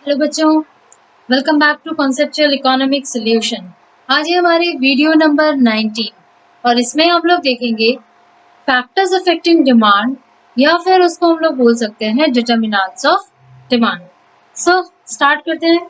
Hello बच्चों, welcome back to conceptual economic solution. आज ये हमारी वीडियो नंबर 19 और इसमें हम लोग देखेंगे फैक्टर्स अफेक्टिंग डिमांड या फिर उसको हम लोग बोल सकते हैं determinants of demand. So start करते हैं।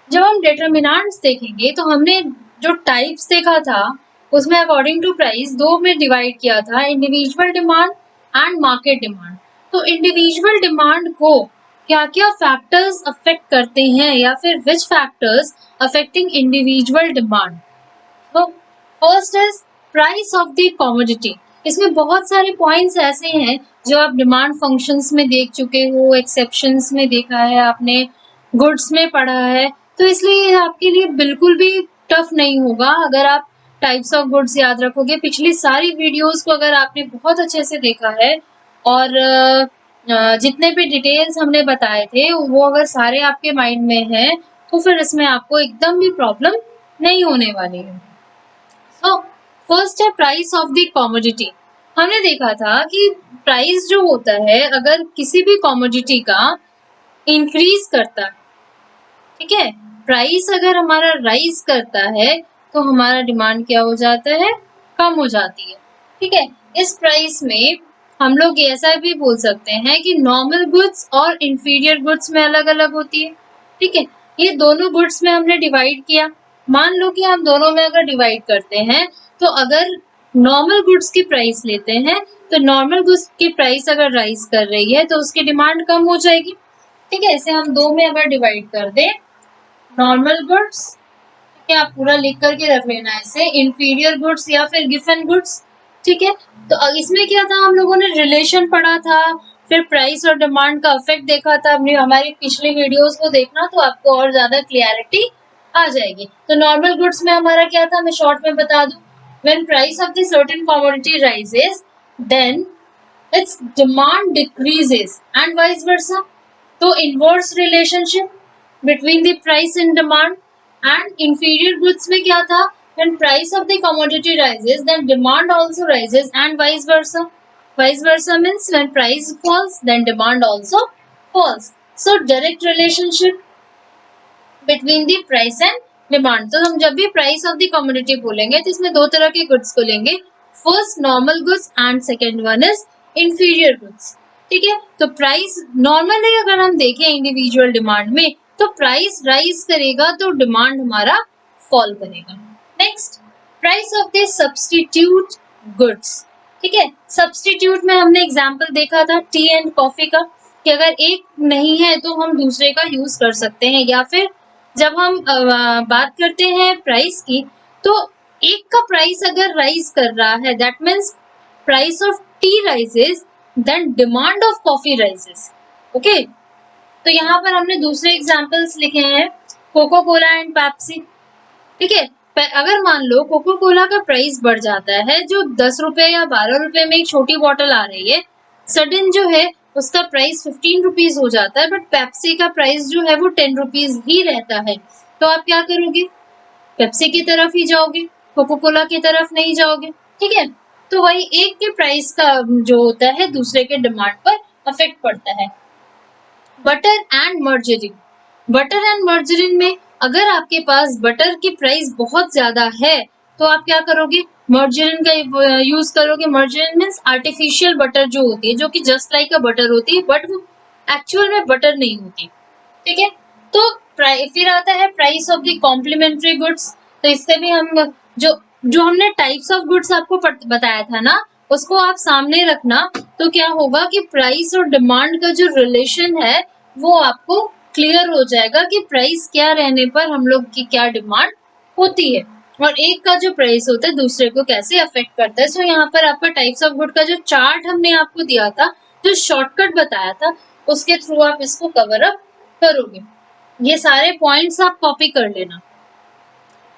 जब हम डिटर्मिनेंट्स देखेंगे तो हमने जो टाइप्स देखा था उसमें अकॉर्डिंग टू प्राइस दो में डिवाइड किया था, individual demand and market demand. तो इंडिविजुअल डिमांड को क्या क्या फैक्टर्स अफेक्ट करते हैं या फिर which factors affecting individual demand. तो first is price of the commodity. इसमें बहुत सारे पॉइंट्स ऐसे हैं जो आप डिमांड फंक्शंस में देख चुके हो, एक्सेप्शंस में देखा है आपने, गुड्स में पढ़ा है, तो इसलिए आपके लिए बिल्कुल भी टफ नहीं होगा अगर आप टाइप्स ऑफ गुड्स याद रखोगे। पिछली सारी वीडियोस को अगर आपने बहुत अच्छे से देखा है और जितने भी डिटेल्स हमने बताए थे वो अगर सारे आपके माइंड में हैं तो फिर इसमें आपको एकदम भी प्रॉब्लम नहीं होने वाली है। सो फर्स्ट है प्राइस ऑफ द कमोडिटी। हमने देखा था कि प्राइस जो होता है अगर किसी भी कमोडिटी का इंक्रीज करता है, ठीक है, प्राइस अगर हमारा राइज करता है तो हमारा डिमांड क्या हो जाता है, कम हो जाती है। ठीक है, इस प्राइस में हम लोग ऐसा भी बोल सकते हैं कि नॉर्मल गुड्स और इंफीरियर गुड्स में अलग अलग होती है। ठीक है, ये दोनों गुड्स में हमने डिवाइड किया। मान लो कि हम दोनों में अगर डिवाइड करते हैं तो अगर नॉर्मल गुड्स की प्राइस लेते हैं तो नॉर्मल गुड्स की प्राइस अगर राइज कर रही है तो उसकी डिमांड कम हो जाएगी। ठीक है, इसे हम दो में अगर डिवाइड कर दें, नॉर्मल गुड्स, ठीक है, आप पूरा लिख करके रख लेना इसे, इंफीरियर गुड्स या फिर गिवन गुड्स। ठीक है, तो इसमें क्या था, हम लोगों ने रिलेशन पढ़ा था, फिर प्राइस और डिमांड का इफेक्ट देखा था। अपनी हमारी पिछली वीडियोस को देखना तो आपको और ज्यादा क्लियरिटी आ जाएगी। तो नॉर्मल गुड्स में हमारा क्या था, मैं शॉर्ट में बता दूं, when price of the certain commodity rises then its demand decreases and vice versa. तो inverse relationship between the price and demand। and inferior goods में क्या था, when price of the commodity rises then demand also rises and vice versa। vice versa means when price falls then demand also falls। so direct relationship between the price and demand। तो हम जब भी price of the commodity बोलेंगे तो इसमें दो तरह के goods को लेंगे, first normal goods and second one is inferior goods। ठीक है, तो प्राइस नॉर्मली अगर हम देखें इंडिविजुअल डिमांड में तो प्राइस राइज करेगा तो डिमांड हमारा फॉल करेगा। Next, price of the substitute goods. ठीक है, सब्स्टिट्यूट में हमने एग्जांपल देखा था टी एंड कॉफी का, कि अगर एक नहीं है तो हम दूसरे का यूज कर सकते हैं, या फिर जब हम बात करते हैं प्राइस की तो एक का प्राइस अगर राइज कर रहा है that means price of tea rises then demand of coffee rises. Okay, तो यहाँ पर हमने दूसरे एग्जांपल्स लिखे हैं, कोको कोला एंड पेप्सी। ठीक है, अगर मान लो कोको कोला का प्राइस बढ़ जाता है, जो 10 रुपए या 12 रुपए में एक छोटी बॉटल आ रही है, सडन जो है उसका प्राइस 15 रुपीज हो जाता है, बट पेप्सी का प्राइस जो है वो 10 रुपीज ही रहता है, तो आप क्या करोगे, पेप्सी की तरफ ही जाओगे, कोको कोला की तरफ नहीं जाओगे। ठीक है, तो वही एक के प्राइस का जो होता है दूसरे के डिमांड पर अफेक्ट पड़ता है। Butter and margarine. Butter and margarine में अगर आपके पास बटर की प्राइस बहुत ज्यादा है तो आप क्या करोगे, मर्जरीन का यूज करोगे। मर्जरीन मीन्स आर्टिफिशियल बटर जो होती है, जो कि जस्ट लाइक अ बटर होती है बट वो एक्चुअल में बटर नहीं होती। ठीक है, तो फिर आता है price of the complementary goods. तो इससे भी हम जो हमने टाइप्स ऑफ गुड्स आपको बताया था ना, उसको आप सामने रखना, तो क्या होगा कि प्राइस और डिमांड का जो रिलेशन है वो आपको क्लियर हो जाएगा कि प्राइस क्या रहने पर हम लोग की क्या डिमांड होती है और एक का जो प्राइस होता है दूसरे को कैसे अफेक्ट करता है। सो यहाँ पर आपका टाइप्स ऑफ गुड का जो चार्ट हमने आपको दिया था, जो शॉर्टकट बताया था, उसके थ्रू आप इसको कवर अप करोगे। ये सारे पॉइंट्स आप कॉपी कर लेना।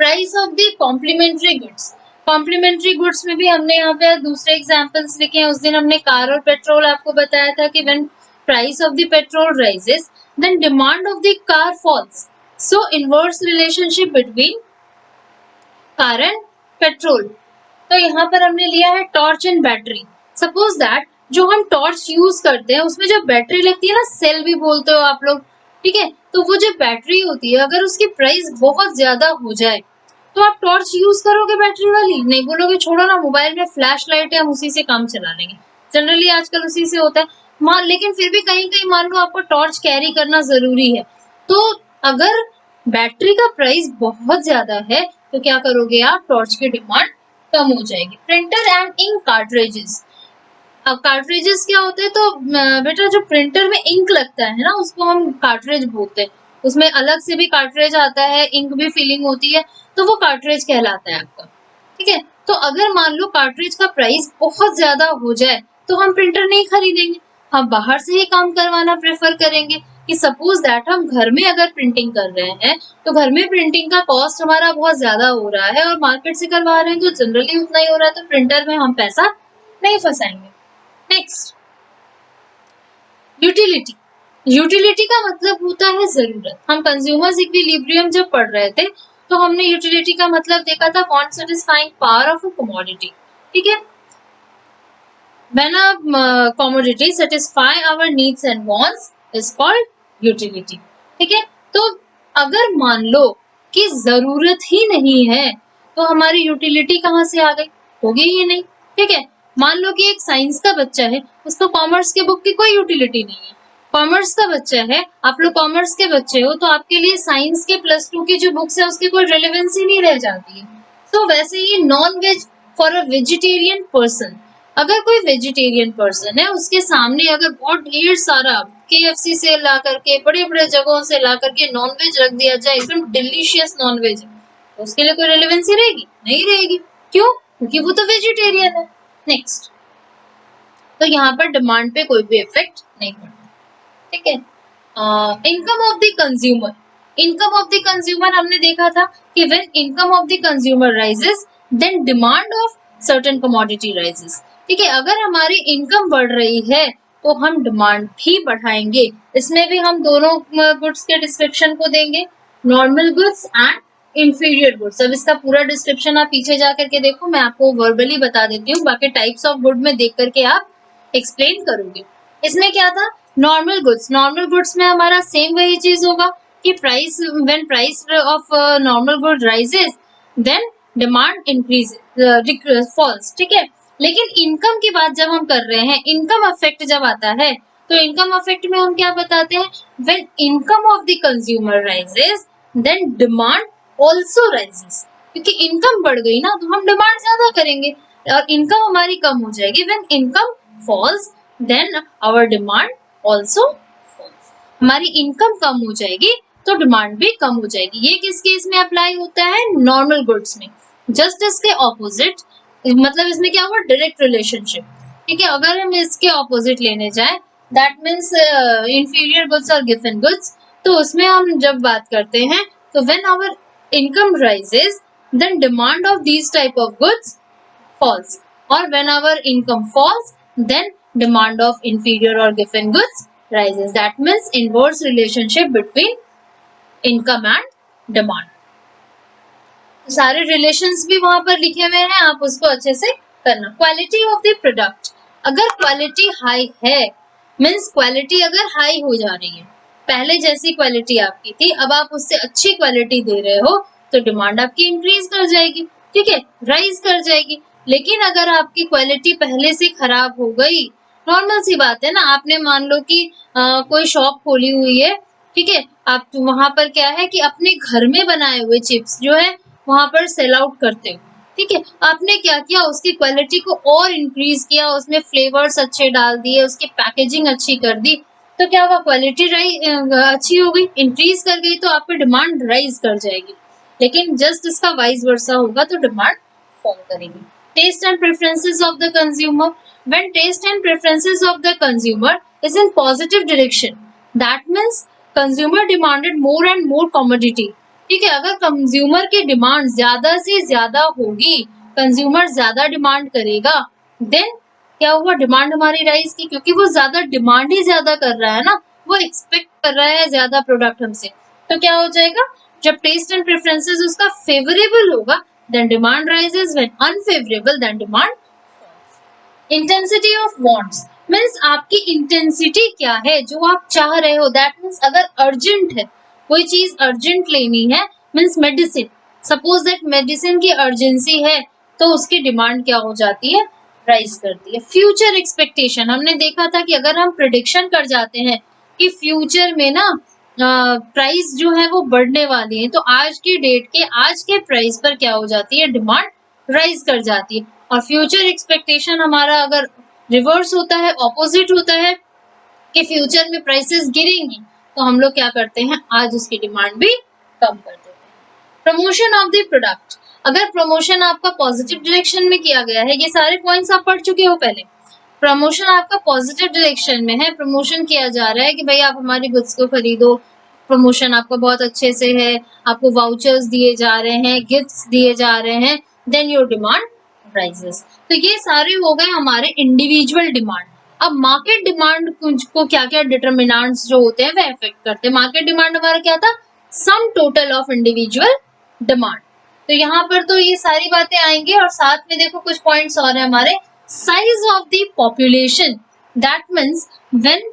Price of the complementary goods. Complementary goods में भी हमने यहाँ पे दूसरे एग्जांपल्स लिखे हैं। उस दिन हमने कार और पेट्रोल आपको बताया था कि when price of the petrol rises then demand of the car falls. So inverse relationship between car and petrol. तो यहाँ पर हमने लिया है torch and battery. Suppose that जो हम टॉर्च यूज करते हैं उसमें जो बैटरी लगती है ना, सेल भी बोलते हो आप लोग, ठीक है। तो वो जो बैटरी होती है अगर उसकी प्राइस बहुत ज्यादा हो जाए तो आप टॉर्च यूज करोगे बैटरी वाली? नहीं, बोलोगे छोड़ो ना, मोबाइल में फ्लैश लाइट है, हम उसी से काम चला लेंगे। जनरली आजकल उसी से होता है। लेकिन फिर भी कहीं कहीं मान लो आपको टॉर्च कैरी करना जरूरी है, तो अगर बैटरी का प्राइस बहुत ज्यादा है तो क्या करोगे आप? टॉर्च की डिमांड कम हो जाएगी। Printer and ink cartridges. अब कार्ट्रिजेस क्या होते हैं? तो बेटा जो प्रिंटर में इंक लगता है ना उसको हम कार्ट्रिज बोलते हैं। उसमें अलग से भी कार्ट्रिज आता है, इंक भी फिलिंग होती है, तो वो कार्ट्रिज कहलाता है आपका। ठीक है। तो अगर मान लो कार्ट्रिज का प्राइस बहुत ज्यादा हो जाए तो हम प्रिंटर नहीं खरीदेंगे, हम बाहर से ही काम करवाना प्रेफर करेंगे। कि सपोज दैट हम घर में अगर प्रिंटिंग कर रहे हैं तो घर में प्रिंटिंग का कॉस्ट हमारा बहुत ज्यादा हो रहा है और मार्केट से करवा रहे हैं तो जनरली उतना ही हो रहा है, तो प्रिंटर में हम पैसा नहीं फंसाएंगे। Next, utility. यूटिलिटी का मतलब होता है जरूरत। हम कंज्यूमर्स इक्विलिब्रियम जब पढ़ रहे थे तो हमने यूटिलिटी का मतलब देखा था want satisfying power of a commodity. ठीक है। When a commodity satisfy our needs and wants is called utility. ठीक है। तो अगर मान लो कि जरूरत ही नहीं है तो हमारी यूटिलिटी कहाँ से आ गई? होगी ही नहीं। ठीक है। मान लो कि एक साइंस का बच्चा है, उसको कॉमर्स के बुक की कोई यूटिलिटी नहीं है। कॉमर्स का बच्चा है, आप लोग कॉमर्स के बच्चे हो, तो आपके लिए साइंस के +2 की जो बुक्स है उसकी कोई रेलेवेंसी नहीं रह जाती है। तो वैसे ही non veg for a vegetarian person, अगर कोई वेजिटेरियन पर्सन है उसके सामने अगर बहुत ढेर सारा KFC से ला करके बड़े बड़े जगहों से ला करके नॉनवेज रख दिया जाए, एकदम डिलीशियस नॉनवेज, तो उसके लिए कोई रेलेवेंसी रहेगी? नहीं रहेगी। क्यों? क्योंकि वो तो वेजिटेरियन है। नेक्स्ट, तो यहाँ पर डिमांड पे कोई भी इफेक्ट नहीं पड़ता। ठीक है। Income of the consumer. Income of the consumer हमने देखा था कि when income of the consumer rises then demand of certain commodity rises. ठीक है। अगर हमारी इनकम बढ़ रही है तो हम डिमांड भी बढ़ाएंगे। इसमें भी हम दोनों गुड्स के डिस्क्रिप्शन को देंगे, normal goods and inferior goods. अब इसका पूरा डिस्क्रिप्शन आप पीछे जाकर के देखो, मैं आपको वर्बली बता देती हूँ, बाकी टाइप्स ऑफ गुड में देख करके आप एक्सप्लेन करोगे। इसमें क्या था? Normal goods. नॉर्मल गुड्स में हमारा सेम वही चीज होगा कि price, when price of normal good rises then demand increase falls. ठीक है। लेकिन इनकम की बात जब हम कर रहे हैं, इनकम अफेक्ट जब आता है तो इनकम अफेक्ट में हम क्या बताते हैं? When income of the consumer rises then demand also rises. क्योंकि इनकम बढ़ गई ना तो हम डिमांड ज्यादा करेंगे और इनकम हमारी कम हो जाएगी। When income falls then our demand also falls. हमारी इनकम कम हो जाएगी तो डिमांड भी कम हो जाएगी। ये किस केस में अप्लाई होता है? नॉर्मल गुड्स में। जस्ट इसके ऑपोजिट, मतलब इसमें क्या हुआ? Direct relationship. ठीक है। अगर हम इसके ऑपोजिट लेने जाए, दैट मीन्स इंफीरियर गुड्स और गिवन गुड्स, तो उसमें हम जब बात करते हैं तो when our income rises then demand of these type of goods falls, और when our income falls then demand of inferior और गिवन goods rises. That means inverse relationship between income and demand. सारे रिलेशंस भी वहां पर लिखे हुए हैं, आप उसको अच्छे से करना। Quality of the product. अगर क्वालिटी हाई है, मीन्स क्वालिटी अगर हाई हो जा रही है, पहले जैसी क्वालिटी आपकी थी अब आप उससे अच्छी क्वालिटी दे रहे हो, तो डिमांड आपकी इंक्रीज कर जाएगी। ठीक है, राइज कर जाएगी। लेकिन अगर आपकी क्वालिटी पहले से खराब हो गई, नॉर्मल सी बात है ना, आपने मान लो कि कोई शॉप खोली हुई है, ठीक है, आप वहां पर क्या है कि अपने घर में बनाए हुए चिप्स जो है वहां पर सेल आउट करते हो। ठीक है, आपने क्या किया? उसकी क्वालिटी को और इंक्रीज किया, उसमें फ्लेवर्स अच्छे डाल दिए, उसकी पैकेजिंग अच्छी कर दी, तो क्या हुआ? क्वालिटी अच्छी हो गई, इंक्रीज कर गई, तो आपकी डिमांड राइज कर जाएगी। लेकिन जस्ट इसका वाइस वर्सा होगा तो डिमांड फॉल करेगी। Taste and preferences of the consumer. When taste and preferences of the consumer is in positive direction, that means consumer demanded more and more commodity. ठीक है, अगर कंज्यूमर की demand ज्यादा से ज्यादा होगी, कंज्यूमर ज्यादा डिमांड करेगा, देन क्या हुआ? डिमांड हमारी राइज की, क्योंकि वो ज्यादा डिमांड ही ज्यादा कर रहा है ना, वो एक्सपेक्ट कर रहा है ज्यादा प्रोडक्ट हमसे, तो क्या हो जाएगा? जब टेस्ट एंड प्रेफरेंसेस उसका फेवरेबल होगा then demand rises, when unfavourable then demand. Intensity of wants. Means आपकी इंटेंसिटी क्या है जो आप चाह रहे हो। दैट मीन्स अगर अर्जेंट है, कोई चीज अर्जेंट लेनी है, means medicine, suppose that medicine की अर्जेंसी है, तो उसकी डिमांड क्या हो जाती है, राइज करती है। फ्यूचर एक्सपेक्टेशन, हमने देखा था कि अगर हम प्रिडिक्शन कर जाते हैं कि फ्यूचर में ना प्राइस जो है वो बढ़ने वाली है, तो आज की डेट के आज के प्राइस पर क्या हो जाती है, डिमांड राइज कर जाती है। और फ्यूचर एक्सपेक्टेशन हमारा अगर रिवर्स होता है, ऑपोजिट होता है कि फ्यूचर में प्राइसेस गिरेंगी, तो हम लोग क्या करते हैं, आज उसकी डिमांड भी कम कर देते हैं। प्रमोशन ऑफ द प्रोडक्ट, अगर प्रमोशन आपका पॉजिटिव डायरेक्शन में किया गया है, ये सारे पॉइंट्स आप पढ़ चुके हो पहले, प्रमोशन आपका पॉजिटिव डायरेक्शन में है, प्रमोशन किया जा रहा है कि भाई आप हमारी गुड्स को खरीदो, प्रमोशन आपका बहुत अच्छे से है, आपको वाउचर्स दिए जा रहे हैं, गिफ्ट्स दिए जा रहे हैं, देन योर डिमांड राइजेस। तो ये सारे हो गए हमारे इंडिविजुअल डिमांड। अब मार्केट डिमांड को क्या क्या डिटरमिनेंट्स जो होते हैं वह इफेक्ट करते हैं। मार्केट डिमांड हमारा क्या था, sum total of individual demand. तो यहाँ पर तो ये सारी बातें आएंगी, और साथ में देखो कुछ पॉइंट्स और है हमारे। Size of the population, that means when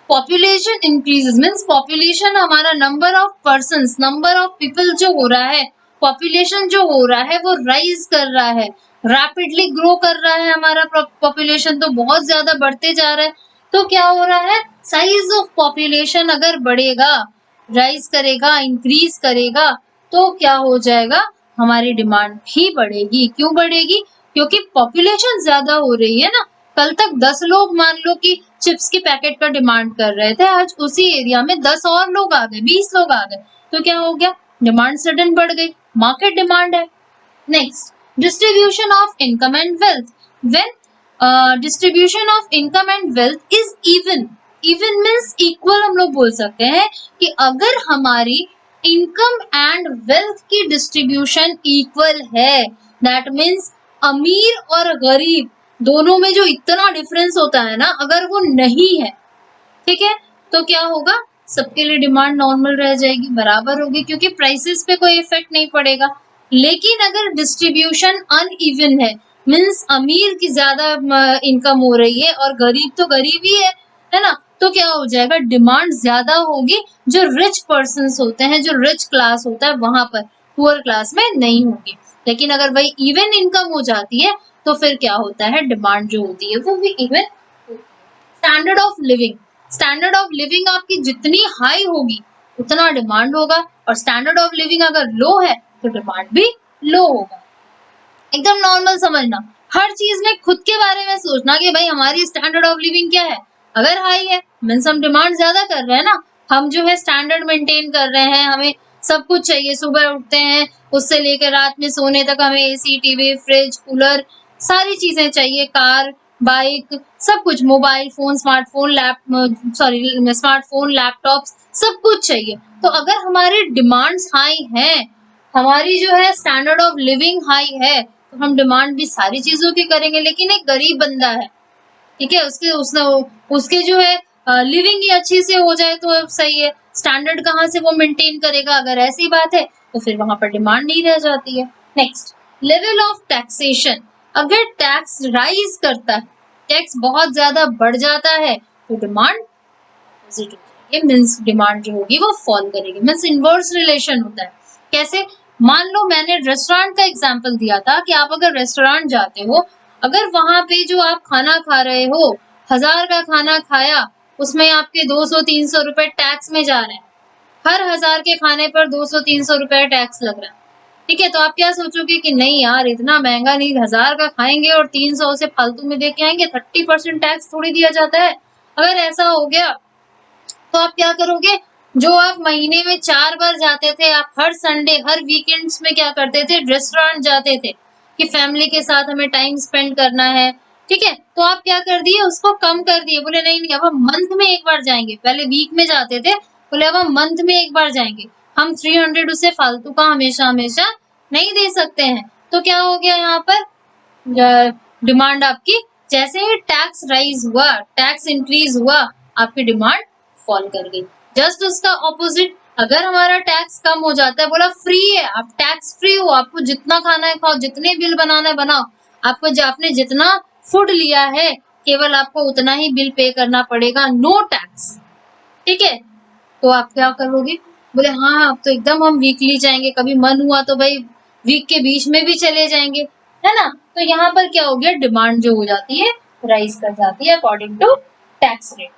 population increases, means population हमारा number of persons, number of people जो हो रहा है, पॉपुलेशन जो हो रहा है वो राइज कर रहा है, रैपिडली ग्रो कर रहा है, हमारा पॉपुलेशन तो बहुत ज्यादा बढ़ते जा रहा है। तो क्या हो रहा है, साइज ऑफ पॉपुलेशन अगर बढ़ेगा, राइज करेगा, इंक्रीज करेगा, तो क्या हो जाएगा, हमारी डिमांड भी बढ़ेगी। क्यों बढ़ेगी, क्योंकि पॉपुलेशन ज्यादा हो रही है ना। कल तक 10 लोग मान लो कि चिप्स के पैकेट का डिमांड कर रहे थे, आज उसी एरिया में 10 और लोग आ गए, 20 लोग आ गए, तो क्या हो गया, डिमांड सडन बढ़ गई, मार्केट डिमांड है। Next, distribution of income and wealth, when distribution of income and wealth is even, even means equal, हम लोग बोल सकते हैं कि अगर हमारी इनकम एंड वेल्थ की डिस्ट्रीब्यूशन इक्वल है, दैट मीन्स अमीर और गरीब दोनों में जो इतना डिफरेंस होता है ना, अगर वो नहीं है, ठीक है, तो क्या होगा, सबके लिए डिमांड नॉर्मल रह जाएगी, बराबर होगी, क्योंकि प्राइसेस पे कोई इफेक्ट नहीं पड़ेगा। लेकिन अगर डिस्ट्रीब्यूशन अनइवन है, मीन्स अमीर की ज्यादा इनकम हो रही है और गरीब तो गरीब ही है ना, तो क्या हो जाएगा, डिमांड ज्यादा होगी, जो रिच पर्सन्स होते हैं, जो रिच क्लास होता है वहां पर, पुअर क्लास में नहीं होगी। लेकिन अगर वही इवन इनकम हो जाती है, तो फिर क्या होता है, डिमांड जो होती है वो भी इवन होती है। Standard of living, standard of living आपकी जितनी हाई होगी उतना डिमांड होगा, और स्टैंडर्ड ऑफ लिविंग अगर लो है तो डिमांड भी लो होगा। एकदम नॉर्मल समझना, हर चीज में खुद के बारे में सोचना कि भाई हमारी स्टैंडर्ड ऑफ लिविंग क्या है। अगर हाई है मीन्स हम डिमांड ज्यादा कर रहे हैं ना, हम जो है स्टैंडर्ड मेंटेन कर रहे हैं, हमें सब कुछ चाहिए, सुबह उठते हैं उससे लेकर रात में सोने तक हमें एसी, टीवी, फ्रिज, कूलर, सारी चीजें चाहिए, कार, बाइक, सब कुछ, mobile phone, smartphone, smartphone, laptop, सब कुछ चाहिए। तो अगर हमारी डिमांड्स हाई हैं, हमारी जो है स्टैंडर्ड ऑफ लिविंग हाई है, तो हम डिमांड भी सारी चीजों की करेंगे। लेकिन एक गरीब बंदा है, ठीक है, उसके जो है लिविंग ही अच्छी से हो जाए तो सही है, स्टैंडर्ड कहाँ से वो मेंटेन करेगा, अगर ऐसी बात है तो फिर वहां पर डिमांड नहीं रह जाती है। नेक्स्ट, लेवल ऑफ टैक्सेशन, अगर टैक्स राइज करता है, टैक्स बहुत ज्यादा बढ़ जाता है, तो डिमांड ऑपोजिट हो जाएगी, मीन्स डिमांड जो होगी वो फॉल करेगी, मीन्स इनवर्स रिलेशन होता है। कैसे, मान लो मैंने रेस्टोरेंट का एग्जांपल दिया था कि आप अगर रेस्टोरेंट जाते हो, अगर वहां पे जो आप खाना खा रहे हो, 1000 का खाना खाया, उसमें आपके 200-300 रुपए टैक्स में जा रहे हैं, हर 1000 के खाने पर 200-300 रुपए टैक्स लग रहा है, ठीक है, तो आप क्या सोचोगे कि नहीं यार इतना महंगा नहीं, 1000 का खाएंगे और 300 से फालतू में दे के आएंगे, 30% टैक्स थोड़ी दिया जाता है। अगर ऐसा हो गया तो आप क्या करोगे, जो आप महीने में 4 बार जाते थे, आप हर संडे, हर वीकेंड्स में क्या करते थे, रेस्टोरेंट जाते थे कि फैमिली के साथ हमें टाइम स्पेंड करना है, ठीक है, तो आप क्या कर दिए, उसको कम कर दिए, बोले नहीं नहीं अब हम मंथ में एक बार जाएंगे, पहले वीक में जाते थे, बोले अब हम मंथ में एक बार जाएंगे, हम 300 उसे फालतू का हमेशा हमेशा नहीं दे सकते हैं। तो क्या हो गया, यहाँ पर डिमांड आपकी, जैसे ही टैक्स राइज हुआ, टैक्स इंक्रीज हुआ, आपकी डिमांड फॉल कर गई। जस्ट उसका ऑपोजिट, अगर हमारा टैक्स कम हो जाता है, बोला फ्री है, आप टैक्स फ्री हो, आपको जितना खाना है खाओ, जितने बिल बनाना है बनाओ, आपको आपने जितना फूड लिया है केवल आपको उतना ही बिल पे करना पड़ेगा, नो टैक्स। ठीक है, तो आप क्या करोगे? बोले हाँ अब तो एकदम हम वीकली जाएंगे, कभी मन हुआ तो भाई वीक के बीच में भी चले जाएंगे, है ना। तो यहाँ पर क्या हो गया, डिमांड जो हो जाती है राइज कर जाती है according to tax rate.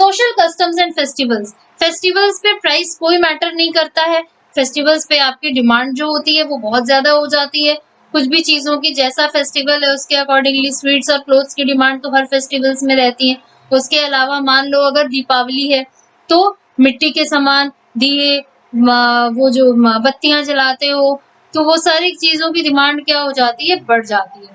Social customs and festivals, festivals पे प्राइस कोई मैटर नहीं करता है। फेस्टिवल्स पे आपकी डिमांड जो होती है वो बहुत ज्यादा हो जाती है। कुछ भी चीजों की, जैसा फेस्टिवल है उसके अकॉर्डिंगली स्वीट्स और क्लोथ्स की डिमांड तो हर फेस्टिवल्स में रहती है। उसके अलावा मान लो अगर दीपावली है तो मिट्टी के सामान, दिए, वो जो बत्तियां जलाते हो, तो वो सारी चीजों की डिमांड क्या हो जाती है, बढ़ जाती है।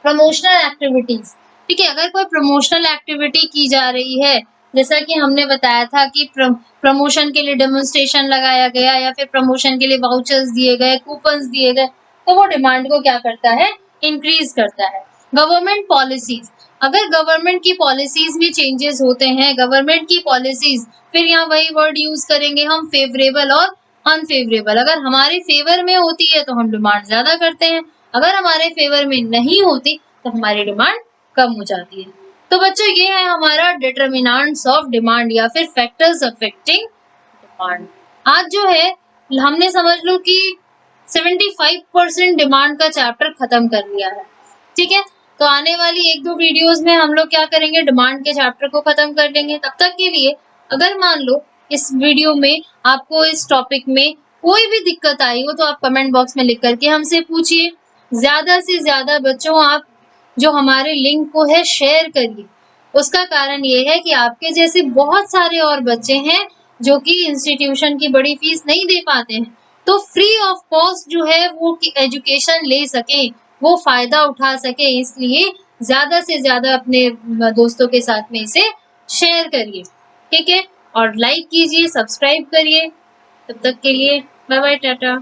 प्रमोशनल एक्टिविटीज, ठीक है, अगर कोई प्रमोशनल एक्टिविटी की जा रही है, जैसा कि हमने बताया था कि प्रमोशन के लिए डेमोन्स्ट्रेशन लगाया गया या फिर प्रमोशन के लिए वाउचर्स दिए गए, कूपन्स दिए गए, तो वो डिमांड को क्या करता है, इंक्रीज करता है। गवर्नमेंट पॉलिसीज, अगर गवर्नमेंट की पॉलिसीज में चेंजेस होते हैं, गवर्नमेंट की पॉलिसीज, फिर यहाँ वही वर्ड यूज करेंगे हम, फेवरेबल और अनफेवरेबल। अगर हमारे फेवर में होती है तो हम डिमांड ज्यादा करते हैं, अगर हमारे फेवर में नहीं होती तो हमारी डिमांड कम हो जाती है। तो बच्चों ये है हमारा डिटर्मिनेंट्स ऑफ डिमांड या फिर फैक्टर्स अफेक्टिंग डिमांड। आज जो है हमने समझ लो कि 75% डिमांड का चैप्टर खत्म कर लिया है। ठीक है, तो आने वाली 1-2 वीडियोस में हम लोग क्या करेंगे, डिमांड के चैप्टर को खत्म कर देंगे। तब तक के लिए अगर मान लो इस वीडियो में आपको इस टॉपिक में कोई भी दिक्कत आई हो तो आप कमेंट बॉक्स में लिख करके हमसे पूछिए। ज्यादा से ज्यादा बच्चों आप जो हमारे लिंक को है शेयर करिए। उसका कारण ये है कि आपके जैसे बहुत सारे और बच्चे हैं जो कि इंस्टीट्यूशन की बड़ी फीस नहीं दे पाते हैं, तो फ्री ऑफ कॉस्ट जो है वो एजुकेशन ले सके, वो फायदा उठा सके, इसलिए ज्यादा से ज्यादा अपने दोस्तों के साथ में इसे शेयर करिए। ठीक है, और लाइक कीजिए, सब्सक्राइब करिए। तब तक के लिए बाय बाय, टाटा।